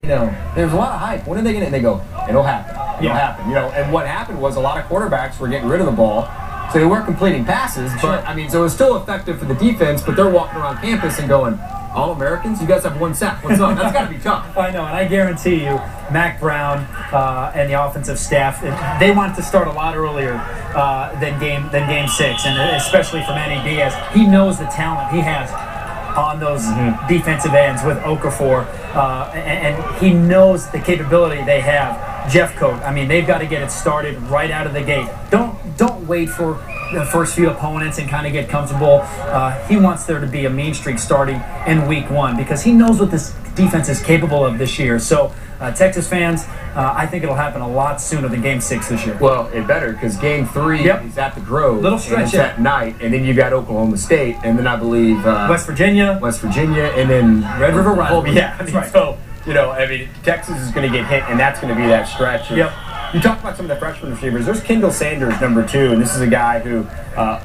there's a lot of hype. When are they going to? And they go, it'll happen. It'll happen. And what happened was a lot of quarterbacks were getting rid of the ball, so they weren't completing passes. But so it was still effective for the defense. But they're walking around campus and going, All-Americans, you guys have 1 sack. What's up? That's got to be tough. I know, and I guarantee you, Mac Brown and the offensive staff, they want to start a lot earlier than game 6, and especially for Manny Diaz. He knows the talent he has on those defensive ends with Okafor, and he knows the capability they have. Jeffcoat, I mean, they've got to get it started right out of the gate. Don't wait for the first few opponents and kind of get comfortable. He wants there to be a mean streak starting in week 1 because he knows what this defense is capable of this year. So, Texas fans, I think it'll happen a lot sooner than Game 6 this year. Well, it better because Game 3 is at the Grove. Little stretch. It's at night, and then you got Oklahoma State, and then I believe West Virginia, and then Red River Rivalry. Yeah, that's right. So, Texas is going to get hit, and that's going to be that stretch. You talked about some of the freshman receivers. There's Kendall Sanders, number 2, and this is a guy who,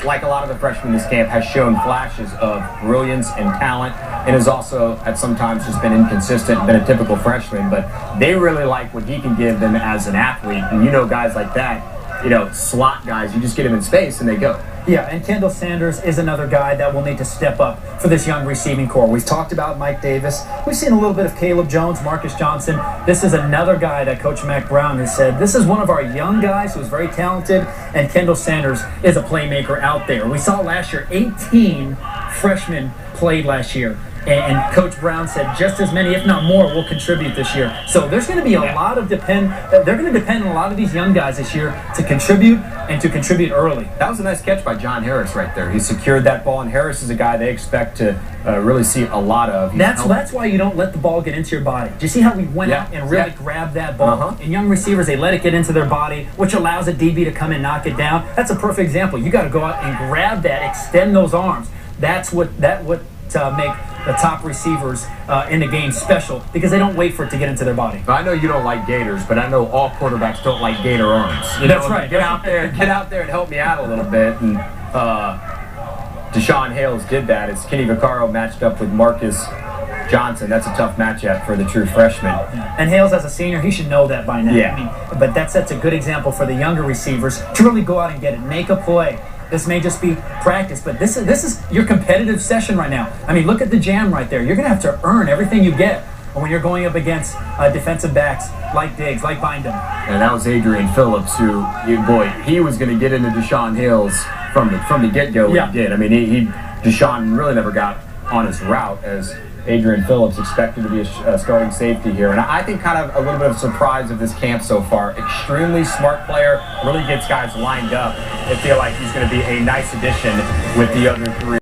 like a lot of the freshmen in this camp, has shown flashes of brilliance and talent, and has also at sometimes just been inconsistent, been a typical freshman. But they really like what he can give them as an athlete, and guys like that, slot guys, you just get them in space and they go. Yeah, and Kendall Sanders is another guy that will need to step up for this young receiving corps. We've talked about Mike Davis. We've seen a little bit of Caleb Jones, Marcus Johnson. This is another guy that Coach Mac Brown has said, this is one of our young guys who's very talented, and Kendall Sanders is a playmaker out there. We saw last year 18 freshmen played last year. And Coach Brown said just as many, if not more, will contribute this year. So there's going to be a lot of they're going to depend on a lot of these young guys this year to contribute and to contribute early. That was a nice catch by John Harris right there. He secured that ball, and Harris is a guy they expect to really see a lot of. That's why you don't let the ball get into your body. Do you see how we went out and really grabbed that ball? And young receivers, they let it get into their body, which allows a DB to come and knock it down. That's a perfect example. You got to go out and grab that, extend those arms. That's what make the top receivers in the game special, because they don't wait for it to get into their body. I know you don't like gators, but I know all quarterbacks don't like gator arms. That's right. Get out there and help me out a little bit. And Deshaun Hales did that. It's Kenny Vaccaro matched up with Marcus Johnson. That's a tough matchup for the true freshman. And Hales, as a senior, he should know that by now. But that sets a good example for the younger receivers to really go out and get it, make a play. This may just be practice, but this is your competitive session right now. I mean, look at the jam right there. You're going to have to earn everything you get when you're going up against defensive backs like Diggs, like Bindum. And that was Adrian Phillips, who, he was going to get into Deshaun Hales from the get-go. He did. I mean, Deshaun really never got on his route, as Adrian Phillips expected to be a starting safety here. And I think kind of a little bit of surprise of this camp so far. Extremely smart player, really gets guys lined up. They feel like he's going to be a nice addition with the other 3.